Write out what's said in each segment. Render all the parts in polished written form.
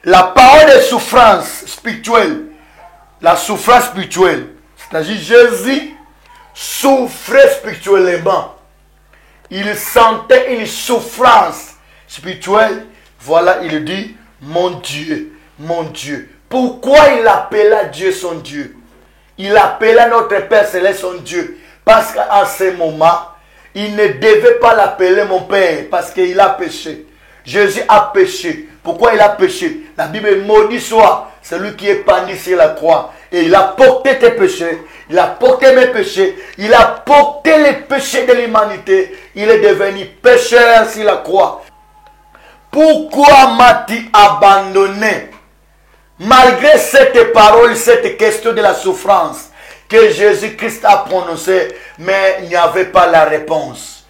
La parole de souffrance spirituelle, la souffrance spirituelle, c'est-à-dire Jésus souffrait spirituellement. Il sentait une souffrance spirituelle. Voilà, il dit, mon Dieu, mon Dieu. Pourquoi il appela Dieu son Dieu? Il appela notre Père Céleste son Dieu. Parce qu'à ce moment, il ne devait pas l'appeler mon Père. Parce qu'il a péché. Jésus a péché. Pourquoi il a péché? La Bible maudit soit celui qui est pendu sur la croix. Et il a porté tes péchés. Il a porté mes péchés. Il a porté les péchés de l'humanité. Il est devenu pécheur sur la croix. Pourquoi m'as-tu abandonné? Malgré cette parole, cette question de la souffrance que Jésus-Christ a prononcée, mais il n'y avait pas la réponse.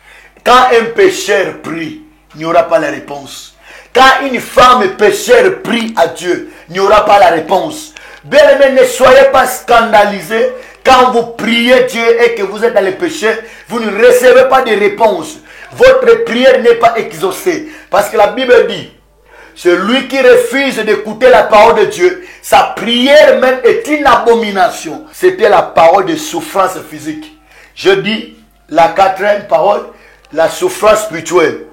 Quand un pécheur prie, il n'y aura pas la réponse. Quand une femme pécheur prie à Dieu, il n'y aura pas la réponse. Bien-aimés, ne soyez pas scandalisés quand vous priez Dieu et que vous êtes dans le péché, vous ne recevez pas de réponse. Votre prière n'est pas exaucée. Parce que la Bible dit, celui qui refuse d'écouter la parole de Dieu, sa prière même est une abomination. C'était la parole de souffrance physique. Je dis la quatrième parole, la souffrance spirituelle.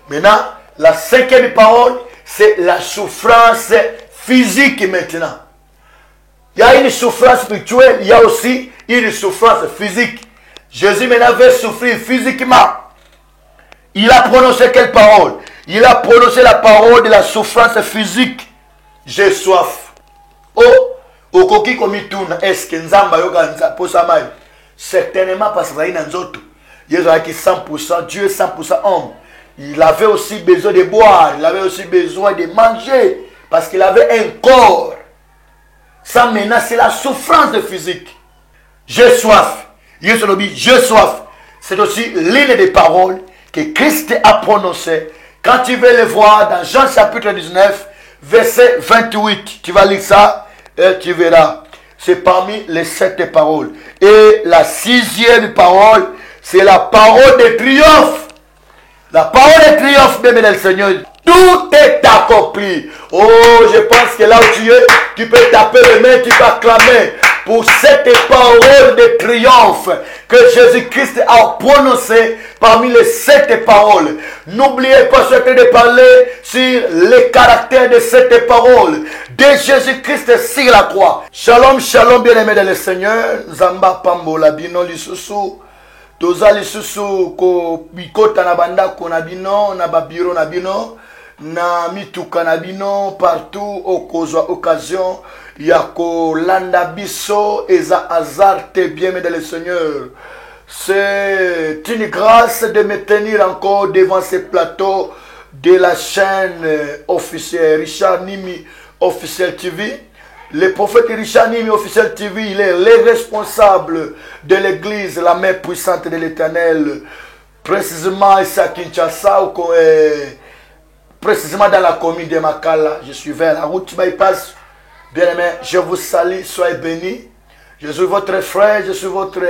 Maintenant, la cinquième parole, c'est la souffrance physique maintenant. Il y a une souffrance spirituelle, il y a aussi une souffrance physique. Jésus maintenant veut souffrir physiquement. Il a prononcé quelle parole? Il a prononcé la parole de la souffrance physique. J'ai soif. Oh, au coquille comme il tourne, est-ce que Nzamba yoga pour sa maille? Certainement parce qu'il y a un autre. Il y a 100%, Dieu 100% homme. Il avait aussi besoin de boire, il avait aussi besoin de manger, parce qu'il avait un corps. Ça maintenant, c'est la souffrance physique. J'ai soif. J'ai soif. C'est aussi l'une des paroles que Christ a prononcées. Quand tu veux le voir dans Jean chapitre 19, verset 28, tu vas lire ça et tu verras. C'est parmi les 7 paroles. Et la 6e parole, c'est la parole de triomphe. La parole de triomphe, bien le Seigneur. Tout est accompli. Oh, je pense que là où tu es, tu peux taper les mains, tu peux acclamer pour cette parole de triomphe que Jésus-Christ a prononcée parmi les 7 paroles. N'oubliez pas ce que de parler sur les caractères de cette parole de Jésus-Christ sur la croix. Shalom, shalom, bien-aimés dans le Seigneur. Zamba Pambola Bino Lisusu. Toza lisusu ko bikota na bandako na bino, na babiro na bino, na mituka na bino, partout okozwa occasion ya ko landa biso eza azarte bien dans le Seigneur. C'est une grâce de me tenir encore devant ce plateau de la chaîne officielle Richard Nimi Officiel TV. Le prophète Richard Nimi Officiel TV, il est le responsable de l'église, la main puissante de l'Éternel. Précisément ici à Kinshasa, précisément dans la commune de Makala. Je suis vers la route bypass. Bien-aimés, je vous salue, soyez bénis. Je suis votre frère, je suis votre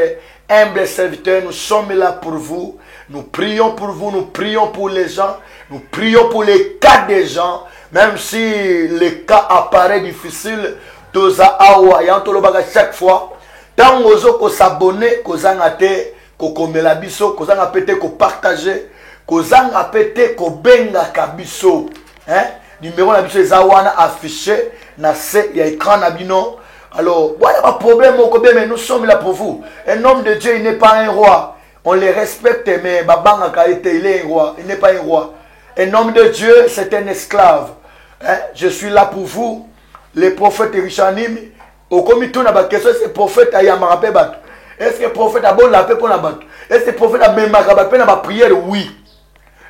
humble serviteur. Nous sommes là pour vous. Nous prions pour vous, nous prions pour les gens. Nous prions pour les cas des gens. Même si les cas apparaissent difficiles, toza awa yantolobaga chaque fois. Tant ozo ko s'abonner, ko zangate, ko komela biso, ko zanga pété, ko partager, ko zanga pété, ko benga kabiso. Hein? Numéro na biso zawana affiché na se ya écran na bino. Alors, voilà pas problème mais nous sommes là pour vous. Un homme de Dieu, il n'est pas un roi. On les respecte, mais babanga qualité, il est un roi, il n'est pas un roi. Un homme de Dieu, c'est un esclave. Hein? Je suis là pour vous. Les prophètes Richard Nimi. Au comité, on a une question. Est-ce que le prophète a yamarape bat? Est-ce que le prophète a bon la paix pour la battre? Est-ce que le prophète a bien marqué la prière? Oui.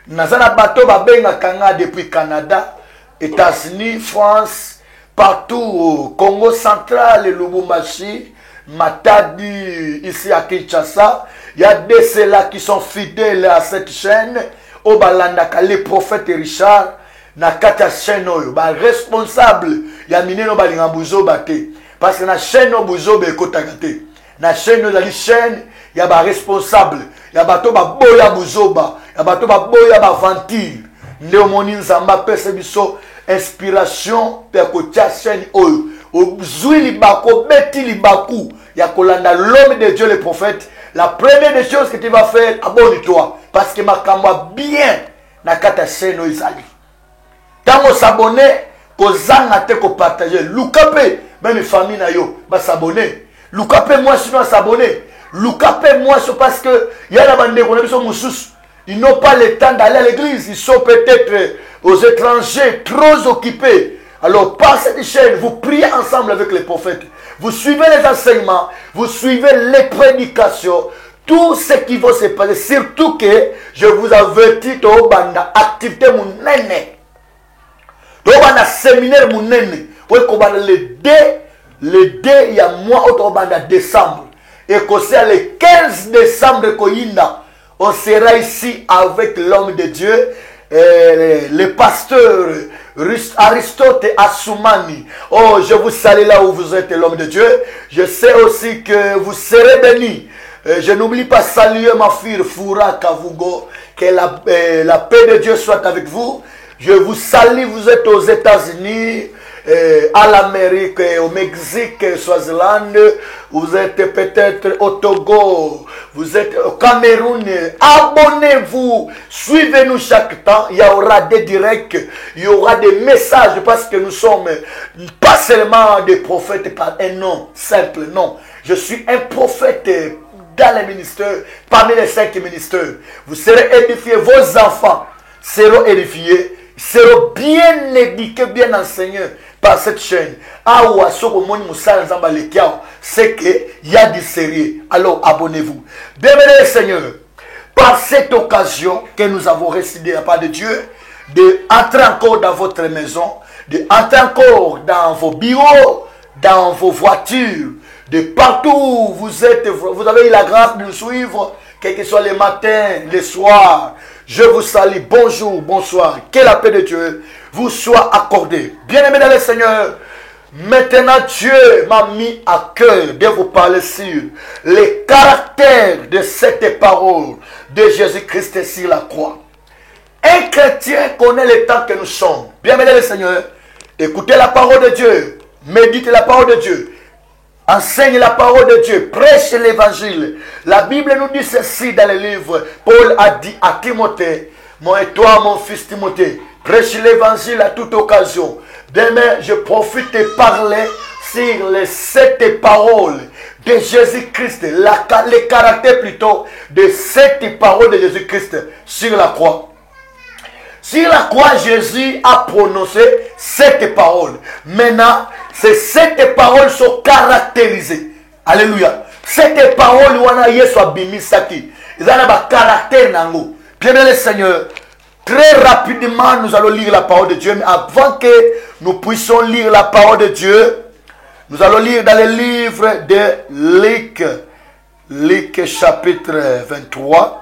Nazana bateau va bien kanga depuis Canada, États-Unis, France, partout au Congo central, Lubumbashi, Matadi, ici à Kinshasa. Il y a des ceux-là qui sont fidèles à cette chaîne. Au Balandaka, les prophètes Richard. Na kata chaîne oyo ba responsable ya mineno balinga buzo bate parce que na chaîne buzo be kotakate na chaîne la chaîne ya ba responsable ya bato ba boya buzoba ya bato ba boya ba ventir nde omoni nzamba pese biso inspiration pe kotia chaîne oyo ozui libako beti libaku ya kolanda l'homme de Dieu le prophète. La première des choses que tu vas faire, abonne-toi parce que makamwa bien na kata chaîne oyo ezali. Tango s'abonner kozanga te ko partager lukape même famille na yo ba s'abonner lukape moi sinon s'abonner lukape moi c'est parce que y a la bande qu'on a besoin mususu. Ils n'ont pas le temps d'aller à l'église. Ils sont peut-être aux étrangers, trop occupés. Alors, par cette chaîne, vous priez ensemble avec les prophètes. Vous suivez les enseignements. Vous suivez les prédications. Tout ce qui va se passer. Surtout que je vous avertis, Tobanda, activité mon nene. Tobanda, séminaire mon nene. Oui, le 2, il y a mois, Tobanda, décembre. Et que c'est le 15 décembre, Koyinda. On sera ici avec l'homme de Dieu, le pasteur Aristote Assoumani. Oh, je vous salue là où vous êtes, l'homme de Dieu. Je sais aussi que vous serez bénis. Je n'oublie pas de saluer ma fille Foura Kavugo. Que la paix de Dieu soit avec vous. Je vous salue, vous êtes aux États-Unis, à l'Amérique, au Mexique, au Swaziland, vous êtes peut-être au Togo, vous êtes au Cameroun. Abonnez-vous, suivez-nous chaque temps. Il y aura des directs, il y aura des messages parce que nous sommes pas seulement des prophètes par un nom simple, non. Je suis un prophète dans les ministères, parmi les 5 ministères. Vous serez édifiés, vos enfants seront édifiés. Seront bien éduqués, bien enseignés par cette chaîne. C'est qu'il y a du sérieux. Alors abonnez-vous. Bienvenue Seigneur. Par cette occasion que nous avons reçu de la part de Dieu, d'entrer encore dans votre maison, d'entrer encore dans vos bureaux, dans vos voitures, de partout où vous êtes, vous avez eu la grâce de nous suivre, quel que soit les matins, les soirs. Je vous salue, bonjour, bonsoir. Que la paix de Dieu vous soit accordée. Bien-aimés dans le Seigneur, maintenant Dieu m'a mis à cœur de vous parler sur les caractères de cette parole de Jésus-Christ sur la croix. Un chrétien connaît le temps que nous sommes. Bien-aimés dans le Seigneur, écoutez la parole de Dieu, méditez la parole de Dieu. Enseigne la parole de Dieu, prêche l'évangile. La Bible nous dit ceci dans le livre. Paul a dit à Timothée, moi et toi, mon fils Timothée, prêche l'évangile à toute occasion. Demain, je profite de parler sur les 7 paroles de Jésus-Christ, les caractères plutôt de 7 paroles de Jésus-Christ sur la croix. Sur la croix, Jésus a prononcé 7 paroles. Maintenant, ces 7 paroles sont caractérisées. Alléluia. 7 paroles, wana Yesu abimisaki. Ils ont un caractère nango. Bien le Seigneur, très rapidement, nous allons lire la parole de Dieu. Mais avant que nous puissions lire la parole de Dieu, nous allons lire dans le livre de Luc. Luc chapitre 23.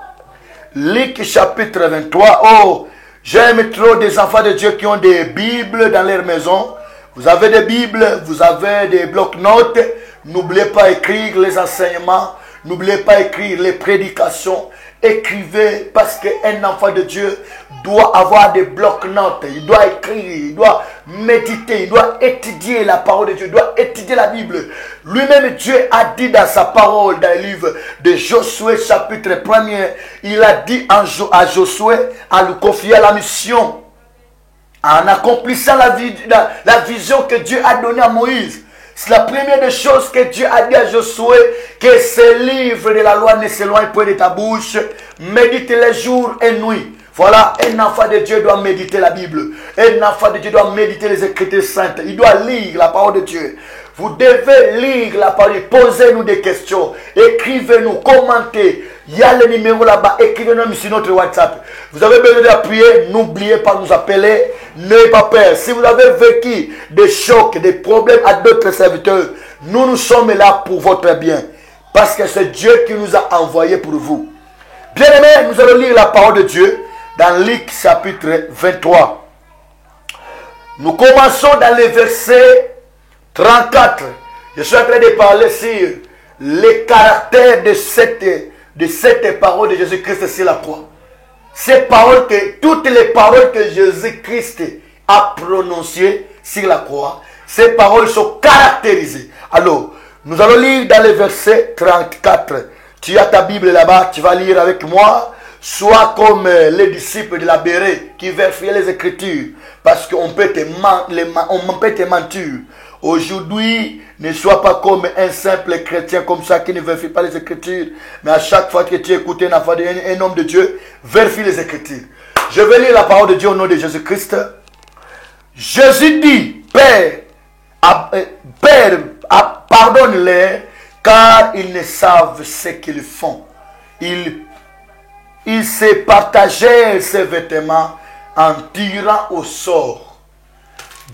Luc chapitre 23. Oh, j'aime trop des enfants de Dieu qui ont des Bibles dans leur maison. Vous avez des Bibles, vous avez des blocs-notes. N'oubliez pas d'écrire les enseignements. N'oubliez pas d'écrire les prédications. Écrivez parce qu'un enfant de Dieu doit avoir des blocs-notes. Il doit écrire, il doit méditer, il doit étudier la parole de Dieu, il doit étudier la Bible. Lui-même, Dieu a dit dans sa parole, dans le livre de Josué, chapitre 1er, il a dit à Josué, à lui confier la mission, en accomplissant la vision que Dieu a donnée à Moïse. C'est la première des choses que Dieu a dit à Josué, que ce livre de la loi ne s'éloigne point de ta bouche. Médite les jours et nuits. Voilà, un enfant de Dieu doit méditer la Bible. Un enfant de Dieu doit méditer les Écritures saintes. Il doit lire la parole de Dieu. Vous devez lire la parole. Posez-nous des questions. Écrivez-nous, commentez. Il y a le numéro là-bas. Écrivez-nous sur notre WhatsApp. Vous avez besoin d'appuyer. N'oubliez pas de nous appeler. N'ayez pas peur. Si vous avez vécu des chocs, des problèmes à d'autres serviteurs, nous sommes là pour votre bien. Parce que c'est Dieu qui nous a envoyés pour vous. Bien-aimés, nous allons lire la parole de Dieu dans Luc chapitre 23. Nous commençons dans le verset 34. Je suis en train de parler sur les caractères de cette parole de Jésus-Christ sur la croix. Ces paroles toutes les paroles que Jésus-Christ a prononcées sur la croix, ces paroles sont caractérisées. Alors, nous allons lire dans le verset 34. Tu as ta Bible là-bas, tu vas lire avec moi. Sois comme les disciples de la Bérée qui vérifient les Écritures. Parce qu'on peut te mentir. Aujourd'hui, ne sois pas comme un simple chrétien comme ça qui ne vérifie pas les Écritures. Mais à chaque fois que tu écoutes un homme de Dieu, vérifie les Écritures. Je vais lire la parole de Dieu au nom de Jésus-Christ. Jésus dit, Père, pardonne-les, car ils ne savent ce qu'ils font. Ils se partagèrent ses vêtements en tirant au sort.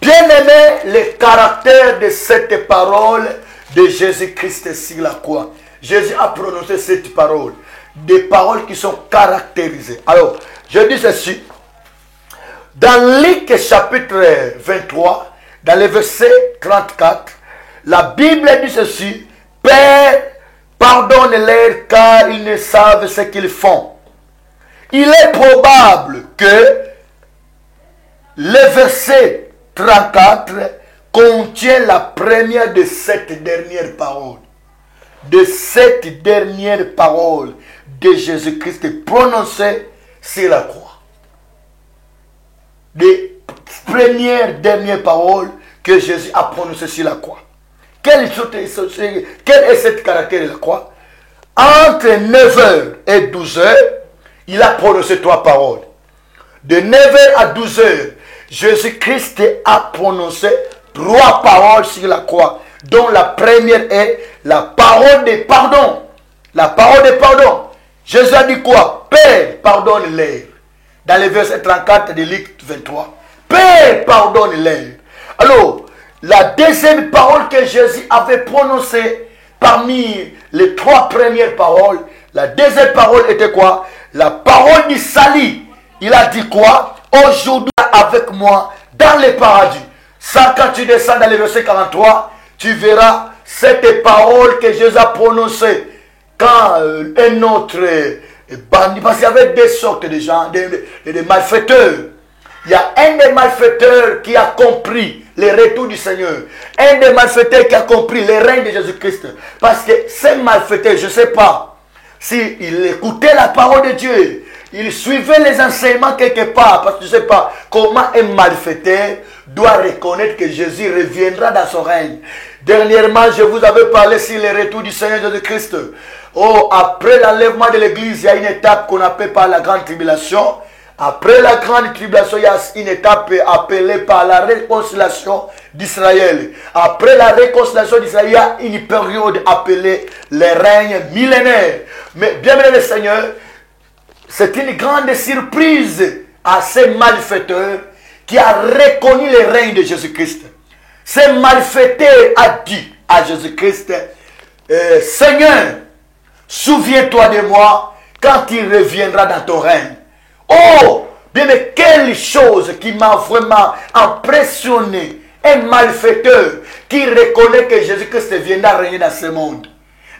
Bien-aimé, le caractère de cette parole de Jésus-Christ sur la croix. Jésus a prononcé cette parole. Des paroles qui sont caractérisées. Alors, je dis ceci. Dans Luc chapitre 23, dans le verset 34, la Bible dit ceci. Père, pardonne-leur car ils ne savent ce qu'ils font. Il est probable que le verset 34 contient la première de cette dernière parole. De cette dernière parole de Jésus-Christ prononcée sur la croix. Des premières dernières paroles que Jésus a prononcées sur la croix. Quel est cette caractère de la croix? Entre 9h et 12h, il a prononcé 3 paroles. De 9h à 12h, Jésus-Christ a prononcé 3 paroles sur la croix, dont la première est la parole de pardon. La parole de pardon. Jésus a dit quoi? Père, pardonne-les. Dans le verset 34 de Luc 23. Père, pardonne-les. Alors, la deuxième parole que Jésus avait prononcée parmi les 3 premières paroles, la deuxième parole était quoi? La parole du salut. Il a dit quoi? Aujourd'hui avec moi dans le paradis. Ça, quand tu descends dans le verset 43, tu verras cette parole que Jésus a prononcée. Quand un autre bandit, parce qu'il y avait 2 sortes de gens, des malfaiteurs. Il y a un des malfaiteurs qui a compris le retour du Seigneur. Un des malfaiteurs qui a compris le règne de Jésus-Christ. Parce que ces malfaiteurs, je ne sais pas, s'il écoutait la parole de Dieu, il suivait les enseignements quelque part, parce que je ne sais pas comment un malfaiteur doit reconnaître que Jésus reviendra dans son règne. Dernièrement, je vous avais parlé sur le retour du Seigneur Jésus-Christ. Oh, après l'enlèvement de l'église, il y a une étape qu'on appelle par la grande tribulation. Après la grande tribulation, il y a une étape appelée par la réconciliation d'Israël. Après la réconciliation d'Israël, il y a une période appelée le règne millénaire. Mais bien aimé le Seigneur, c'est une grande surprise à ces malfaiteurs qui a reconnu le règne de Jésus-Christ. Ces malfaiteurs a dit à Jésus-Christ, Seigneur, souviens-toi de moi quand il reviendra dans ton règne. Oh, bien mais quelle chose qui m'a vraiment impressionné. Un malfaiteur qui reconnaît que Jésus-Christ viendra régner dans ce monde.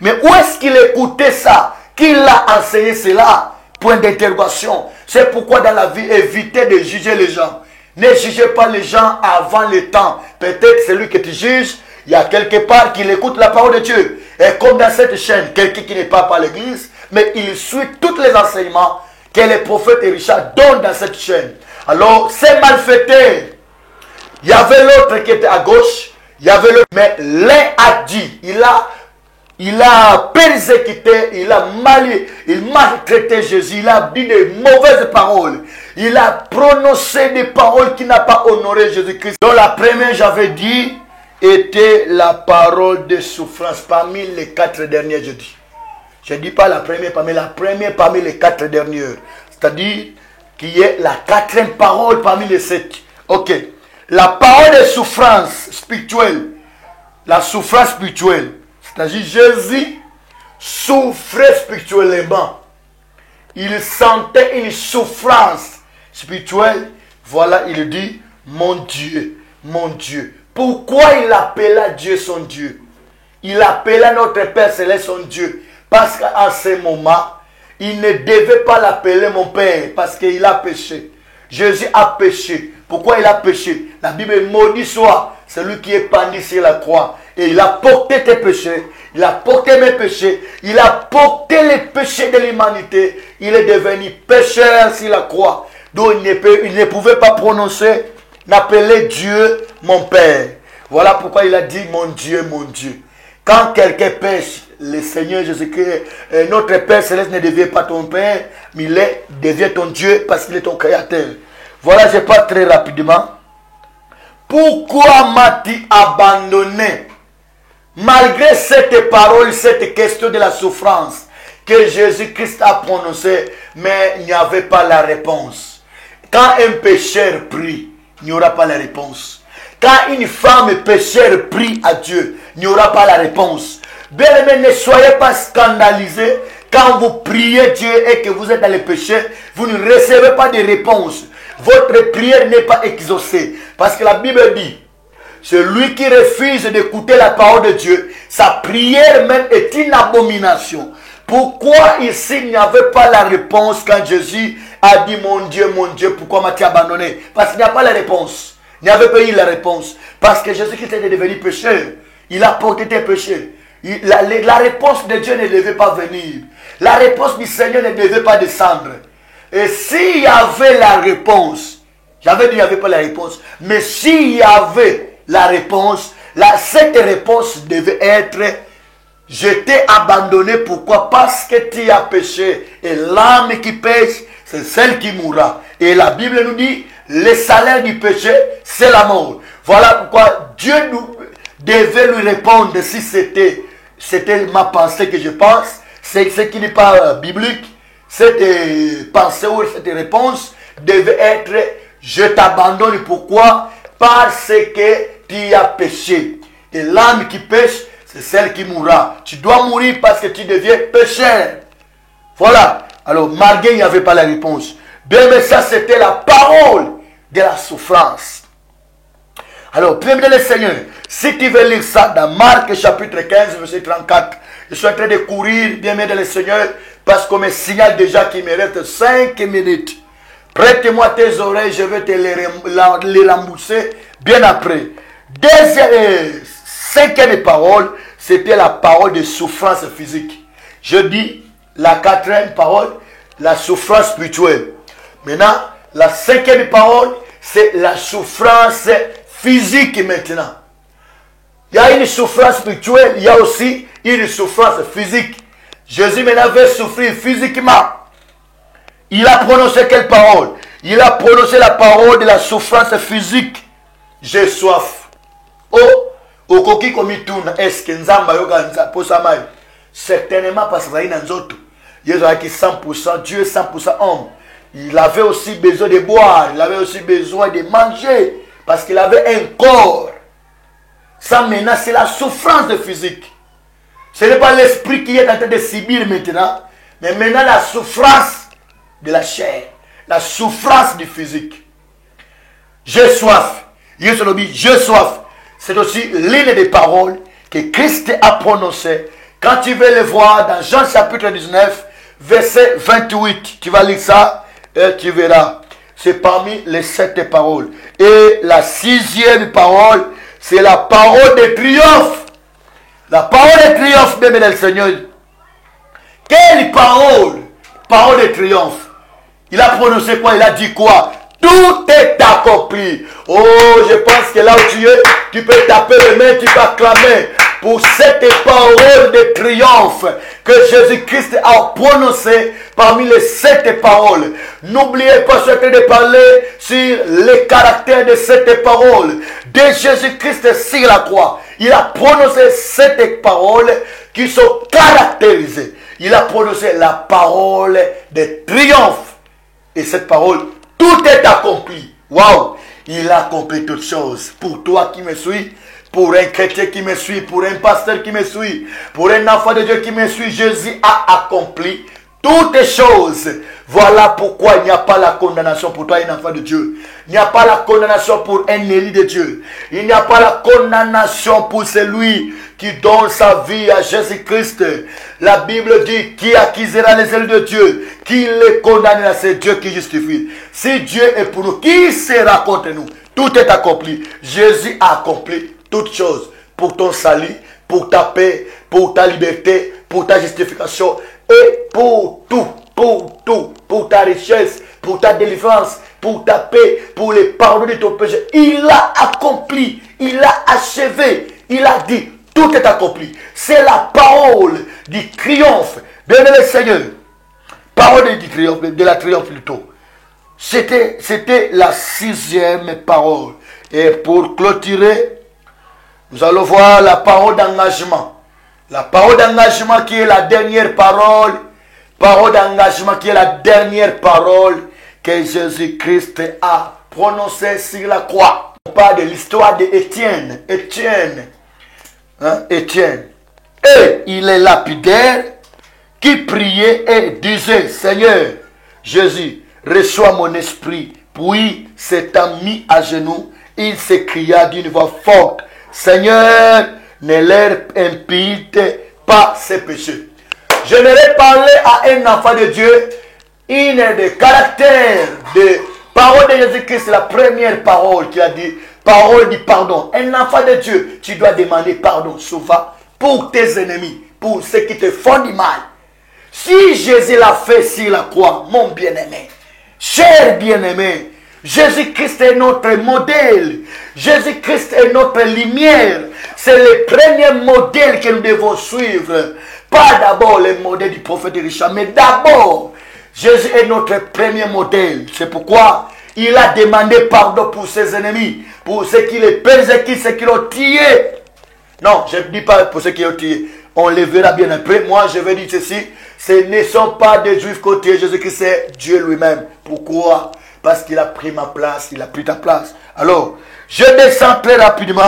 Mais où est-ce qu'il écoutait ça? Qui l'a enseigné cela? Point d'interrogation. C'est pourquoi dans la vie, évitez de juger les gens. Ne jugez pas les gens avant le temps. Peut-être celui que tu juges, il y a quelque part qu'il écoute la parole de Dieu. Et comme dans cette chaîne, quelqu'un qui n'est pas par l'église, mais il suit tous les enseignements que les prophètes et Richard donnent dans cette chaîne. Alors, c'est malfaiteur. Il y avait l'autre qui était à gauche, il y avait l'autre, mais l'un a dit, il a persécuté, il maltraité Jésus, il a dit de mauvaises paroles. Il a prononcé des paroles qui n'ont pas honoré Jésus-Christ. Donc la première, j'avais dit, était la parole de souffrance parmi les 4 derniers, je dis. Je ne dis pas la première parmi les 4 dernières. C'est-à-dire qu'il y a la 4e parole parmi les 7. Ok. La parole de souffrance spirituelle. La souffrance spirituelle. C'est-à-dire Jésus souffrait spirituellement. Il sentait une souffrance spirituelle. Voilà, il dit, mon Dieu, mon Dieu. Pourquoi il appela Dieu son Dieu? Il appela notre Père Céleste son Dieu. Parce qu'à ce moment, il ne devait pas l'appeler mon Père parce qu'il a péché. Jésus a péché. Pourquoi il a péché? La Bible maudit soit celui qui est pendu sur la croix. Et il a porté tes péchés. Il a porté mes péchés. Il a porté les péchés de l'humanité. Il est devenu pécheur sur la croix. Donc il ne pouvait pas prononcer, n'appeler Dieu mon Père. Voilà pourquoi il a dit mon Dieu, mon Dieu. Quand quelqu'un pêche, le Seigneur Jésus-Christ, notre Père Céleste ne devient pas ton Père, mais il devient ton Dieu parce qu'il est ton Créateur. Voilà, je parle très rapidement. Pourquoi m'as-tu abandonné? Malgré cette parole, cette question de la souffrance que Jésus-Christ a prononcée, mais il n'y avait pas la réponse. Quand un pécheur prie, il n'y aura pas la réponse. Quand une femme pécheur prie à Dieu, il n'y aura pas la réponse. Bien-aimés, ne soyez pas scandalisés quand vous priez Dieu et que vous êtes dans le péché, vous ne recevez pas de réponse. Votre prière n'est pas exaucée. Parce que la Bible dit, celui qui refuse d'écouter la parole de Dieu, sa prière même est une abomination. Pourquoi ici il n'y avait pas la réponse quand Jésus a dit mon Dieu, pourquoi m'as-tu abandonné? Parce qu'il n'y a pas la réponse. Il n'y avait pas eu la réponse. Parce que Jésus-Christ était devenu pécheur. Il a porté tes péchés. La réponse de Dieu ne devait pas venir. La réponse du Seigneur ne devait pas descendre. Et s'il y avait la réponse, j'avais dit il n'y avait pas la réponse, mais s'il y avait la réponse, cette réponse devait être: je t'ai abandonné. Pourquoi? Parce que tu as péché. Et l'âme qui pêche, c'est celle qui mourra. Et la Bible nous dit, le salaire du péché, c'est la mort. Voilà pourquoi Dieu devait lui répondre si c'était ma pensée que je pense. C'est ce qui n'est pas biblique. Cette pensée ou cette réponse devait être: je t'abandonne. Pourquoi? Parce que tu as péché. Et l'âme qui pêche, c'est celle qui mourra. Tu dois mourir parce que tu deviens pécheur. Voilà. Alors, malgré il n'y avait pas la réponse. Bien, mais ça, c'était la parole de la souffrance. Alors, bien, le Seigneur, si tu veux lire ça dans Marc chapitre 15, verset 34, je suis en train de courir, bien, le Seigneur, parce qu'on me signale déjà qu'il me reste 5 minutes. Prête-moi tes oreilles, je vais te les rembourser bien après. Cinquième parole, c'était la parole de souffrance physique. Je dis la quatrième parole, la souffrance spirituelle. Maintenant, la cinquième parole, c'est la souffrance physique maintenant. Il y a une souffrance spirituelle, il y a aussi une souffrance physique. Jésus maintenant veut souffrir physiquement. Il a prononcé quelle parole? Il a prononcé la parole de la souffrance physique. J'ai soif. Oh, okoki komituna eske nzamba yoganza posamai. Certainement parce qu'il y a nzoto. Il y a 100% Dieu, 100% homme. Il avait aussi besoin de boire, il avait aussi besoin de manger parce qu'il avait un corps. Ça maintenant c'est la souffrance physique. Ce n'est pas l'esprit qui est en train de subir maintenant, mais maintenant la souffrance de la chair, la souffrance du physique. J'ai soif. J'ai soif. C'est aussi l'une des paroles que Christ a prononcées. Quand tu veux le voir dans Jean chapitre 19, verset 28, tu vas lire ça et tu verras. C'est parmi les 7 paroles. Et la 6e parole, c'est la parole de triomphe. La parole de triomphe, bien le Seigneur. Quelle parole? Parole de triomphe. Il a prononcé quoi? Il a dit quoi? Tout est accompli. Oh, je pense que là où tu es, tu peux taper les mains, tu peux acclamer pour cette parole de triomphe que Jésus-Christ a prononcée parmi les 7 paroles. N'oubliez pas, je suis en train de parler sur les caractères de cette parole de Jésus-Christ sur la croix. Il a prononcé 7 paroles qui sont caractérisées. Il a prononcé la parole de triomphe. Et cette parole, tout est accompli. Waouh! Il a accompli toutes choses. Pour toi qui me suis, pour un chrétien qui me suit, pour un pasteur qui me suit, pour un enfant de Dieu qui me suit, Jésus a accompli toutes choses. Voilà pourquoi il n'y a pas la condamnation pour toi, un enfant de Dieu. Il n'y a pas la condamnation pour un élu de Dieu. Il n'y a pas la condamnation pour celui qui donne sa vie à Jésus-Christ. La Bible dit, qui accusera les élus de Dieu, qui les condamnera, c'est Dieu qui justifie. Si Dieu est pour nous, qui sera contre nous? Tout est accompli. Jésus a accompli toutes choses pour ton salut, pour ta paix, pour ta liberté, pour ta justification et pour tout, pour ta richesse, pour ta délivrance, pour ta paix, pour les pardons de ton péché. Il a accompli, il a achevé, il a dit, tout est accompli. C'est la parole du triomphe de le Seigneur. Parole du triomphe, de la triomphe plutôt. C'était la 6e parole. Et pour clôturer, nous allons voir la parole d'engagement. La parole d'engagement qui est la dernière parole. Parole d'engagement qui est la dernière parole que Jésus-Christ a prononcée sur la croix. On parle de l'histoire d'Étienne. Étienne. Et il est lapidaire qui priait et disait, Seigneur Jésus, reçois mon esprit. Puis s'étant mis à genoux, il s'écria d'une voix forte, Seigneur, ne leur impute pas ses péchés. J'aimerais parler à un enfant de Dieu, une des caractères de parole de Jésus-Christ, la première parole qu'il a dit, parole du pardon. Un enfant de Dieu, tu dois demander pardon souvent pour tes ennemis, pour ceux qui te font du mal. Si Jésus l'a fait sur la croix, mon bien-aimé, cher bien-aimé, Jésus-Christ est notre modèle. Jésus-Christ est notre lumière. C'est le premier modèle que nous devons suivre. Pas d'abord le modèle du prophète Richard, mais d'abord, Jésus est notre premier modèle. C'est pourquoi il a demandé pardon pour ses ennemis, pour ceux qui les persécutent, ceux qui l'ont tué. Non, je ne dis pas pour ceux qui l'ont tué. On les verra bien après. Moi, je vais dire ceci. Ce ne sont pas des Juifs qui ont tué Jésus-Christ, c'est Dieu lui-même. Pourquoi? Parce qu'il a pris ma place, il a pris ta place. Alors, je descends très rapidement.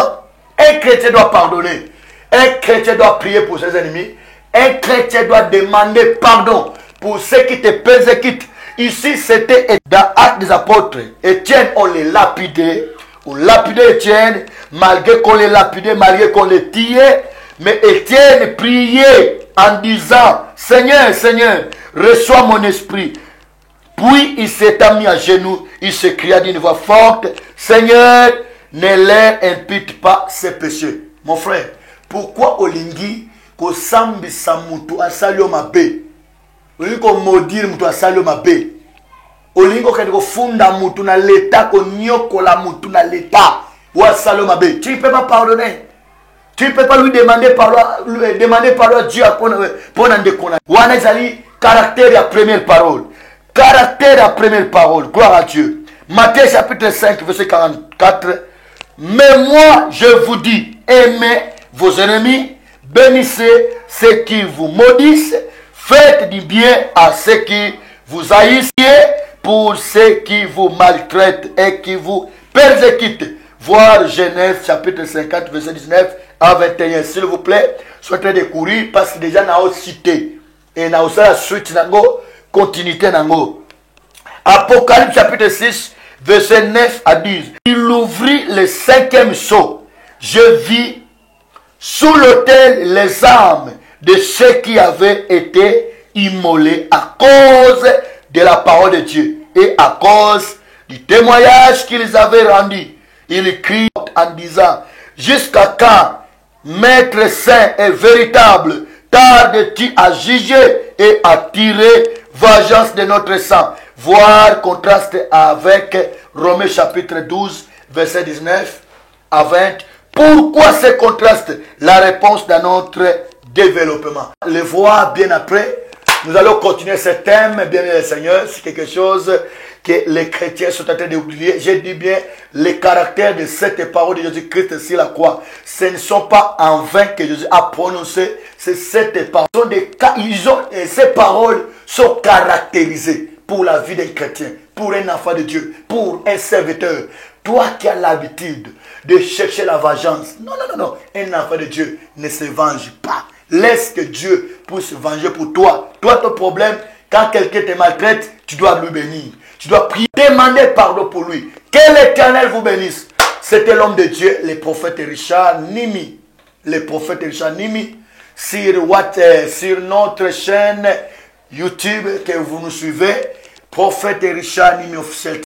Un chrétien doit pardonner. Un chrétien doit prier pour ses ennemis. Un chrétien doit demander pardon pour ceux qui te persécutent. Ici, c'était dans Actes des Apôtres. Étienne, on les lapidait. On lapidait Étienne, malgré qu'on les lapidait, malgré qu'on les tuait. Mais Étienne priait en disant, Seigneur, Seigneur, reçois mon esprit. Puis il s'est mis à genoux, il s'écria d'une voix forte, Seigneur, ne leur impute pas ses péchés. Mon frère, pourquoi Olingi, ko sambi samutu asalio mabe? Olingi ko maudire mutu asalio mabe? Olingi ko funda mutu na l'état, ko nyoko la mutu na l'état, ou asalio mabe? Tu ne peux pas pardonner. Tu ne peux pas lui demander pardon à Dieu pour en déconner. Wana ezali caractère la première parole. Caractère la première parole. Gloire à Dieu. Matthieu chapitre 5, verset 44. Mais moi, je vous dis, aimez vos ennemis, bénissez ceux qui vous maudissent, faites du bien à ceux qui vous haïssent, pour ceux qui vous maltraitent et qui vous persécutent. Voir Genèse chapitre 50, verset 19 à 21. S'il vous plaît, soyez en train de courir parce que déjà nous avons cité. Et nous avons la suite, continuité. Apocalypse chapitre 6, verset 9 à 10. Il ouvrit le 5e sceau. Je vis sous l'autel les âmes de ceux qui avaient été immolés à cause de la parole de Dieu et à cause du témoignage qu'ils avaient rendu. Il crie en disant, jusqu'à quand, Maître saint et véritable, tardes-tu à juger et à tirer vengeance de notre sang? Voir contraste avec Romains chapitre 12, verset 19 à 20. Pourquoi ce contraste? La réponse dans notre développement. Le voir bien après. Nous allons continuer ce thème, bien aimé Seigneur. C'est quelque chose que les chrétiens sont en train d'oublier. J'ai dit bien les caractères de cette parole de Jésus-Christ sur la croix. Ce ne sont pas en vain que Jésus a prononcé cette parole. Ces paroles sont caractérisées pour la vie d'un chrétien, pour un enfant de Dieu, pour un serviteur. Toi qui as l'habitude de chercher la vengeance. Non. Un enfant de Dieu ne se venge pas. Laisse que Dieu puisse se venger pour toi. Toi, ton problème, quand quelqu'un te maltraite, tu dois lui bénir. Tu dois prier, demander pardon pour lui. Que l'Éternel vous bénisse. C'était l'homme de Dieu, le prophète Richard Nimi. le prophète Richard Nimi, sur notre chaîne YouTube que vous nous suivez, prophète Richard Nimi officiel